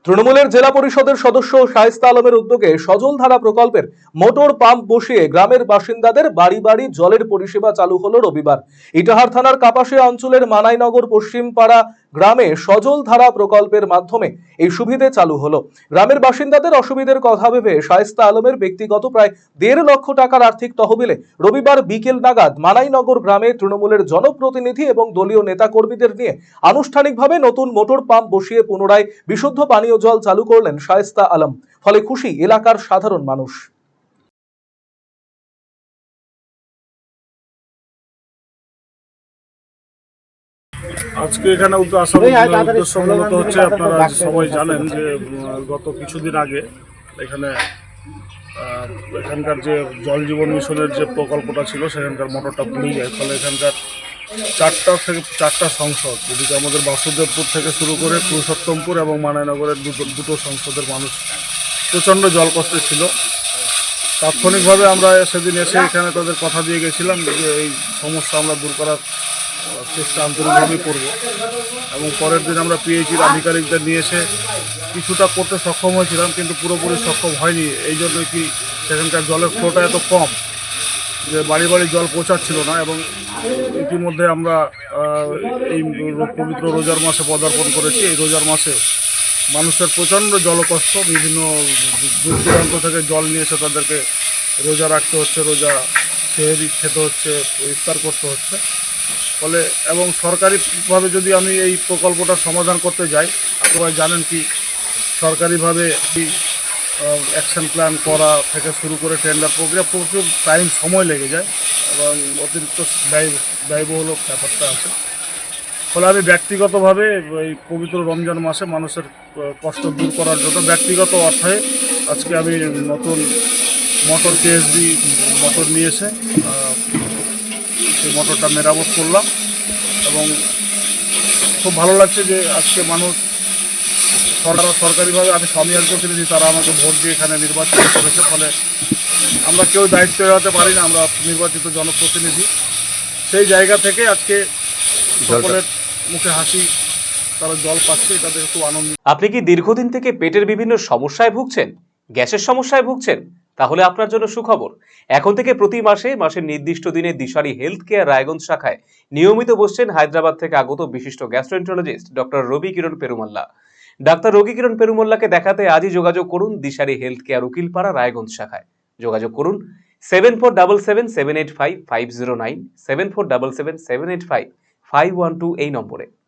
তৃণমূলের জেলা পরিষদের সদস্য শায়েস্তা আলমের উদ্যোগে সজলধারা প্রকল্পের মোটর পাম্প বসিয়ে গ্রামের বাসিন্দাদের বাড়ি বাড়ি জলের পরিষেবা চালু হলো রবিবার। ইটাহার থানার কাপাসিয়া অঞ্চলের মানাইনগর পশ্চিমপাড়া গ্রামে সজলধারা প্রকল্পের মাধ্যমে এই সুবিধে চালু হলো। গ্রামের বাসিন্দাদের অসুবিধার কথা ভেবে শায়েস্তা আলমের ব্যক্তিগত প্রায় 1.5 লক্ষ টাকার আর্থিক তহবিলে রবিবার বিকেল নাগাদ মানাইনগর গ্রামে তৃণমূলের জনপ্রতিনিধি এবং দলীয় নেতাকর্মীদের নিয়ে আনুষ্ঠানিকভাবে নতুন মোটর পাম্প বসিয়ে পুনরায় বিশুদ্ধ পানীয় জল চালু করলেন শায়েস্তা আলম। ফলে খুশি এলাকার সাধারণ মানুষ। আজকে এখানে আসার উদ্দেশ্য মূলত হচ্ছে, আপনারা সবাই জানেন যে গত কিছুদিন আগে এখানকার যে জল জীবন মিশনের যে প্রকল্পটা ছিল সেখানকার মোটরটা পুড়ে যায়। ফলে এখানকার চারটা সংসদ, যেদিকে আমাদের বাসুদেবপুর থেকে শুরু করে পুরুষোত্তমপুর এবং মানাইনগরের দুটো সংসদের মানুষ প্রচণ্ড জল কষ্টে ছিল। তাৎক্ষণিকভাবে আমরা সেদিন এসে এখানে তাদের কথা দিয়ে গেছিলাম যে এই সমস্যা আমরা দূর করার চেষ্টা আন্তরিকভাবে করব, এবং পরের দিন আমরা পিএইচির আধিকারিকদের নিয়ে এসে কিছুটা করতে সক্ষম হয়েছিলাম, কিন্তু পুরোপুরি সক্ষম হয়নি। এই জন্য কি সেখানকার জলের ফ্লোটা এত কম যে বাড়ি বাড়ি জল পৌঁছাচ্ছিল না। এবং ইতিমধ্যে আমরা এই পবিত্র রোজার মাসে পদার্পণ করেছি। এই রোজার মাসে মানুষের প্রচণ্ড জলকষ্ট, বিভিন্ন দূর দূরান্ত থেকে জল নিয়ে এসে তাদেরকে রোজা রাখতে হচ্ছে, রোজা সেহরি খেতে হচ্ছে, ইফতার করতে হচ্ছে। ফলে এবং সরকারিভাবে যদি আমি এই প্রকল্পটার সমাধান করতে যাই, আপনারা জানেন কি সরকারিভাবে অ্যাকশন প্ল্যান করা থেকে শুরু করে টেন্ডার প্রক্রিয়া প্রচুর টাইম সময় লেগে যায় এবং অতিরিক্ত ব্যয়বহুল ব্যাপারটা আছে। ফলে আমি ব্যক্তিগতভাবে এই পবিত্র রমজান মাসে মানুষের কষ্ট দূর করার জন্য ব্যক্তিগত অর্থে আজকে আমি নতুন মোটর কেএসবি মোটর নিয়ে এসে সেই মোটরটা মেরামত করলাম। এবং খুব ভালো লাগছে যে আজকে মানুষ সরকারিভাবে, আমি স্বামীর প্রতিনিধি, তারা আমাকে ভোট দিয়ে এখানে নির্বাচিত করেছে। ফলে আমরা কেউ দায়িত্ব এড়াতে পারি না, আমরা নির্বাচিত জনপ্রতিনিধি। সেই জায়গা থেকে আজকে সকলের মুখে হাসি, তারা জল পাচ্ছে, তাদের খুব আনন্দ। আপনি কি দীর্ঘদিন থেকে পেটের বিভিন্ন সমস্যায় ভুগছেন, গ্যাসের সমস্যায় ভুগছেন? তাহলে আপনার জন্য সুখবর। এখন থেকে প্রতি মাসের নির্দিষ্ট দিনে দিশারি হেলথ কেয়ার রায়গঞ্জ শাখায় নিয়মিত বসছেন হায়দ্রাবাদ থেকে আগত বিশিষ্ট গ্যাস্ট্রোএন্টারোলজিস্ট ডক্টর রবি কিরণ পেরুমাল্লা। ডাক্তার রবি কিরণ পেরুমাল্লাকে দেখাতে আজই যোগাযোগ করুন দিশারি হেলথ কেয়ার উকিলপাড়া রায়গঞ্জ শাখায়। যোগাযোগ করুন 7477785509, 7477785512 এই নম্বরে।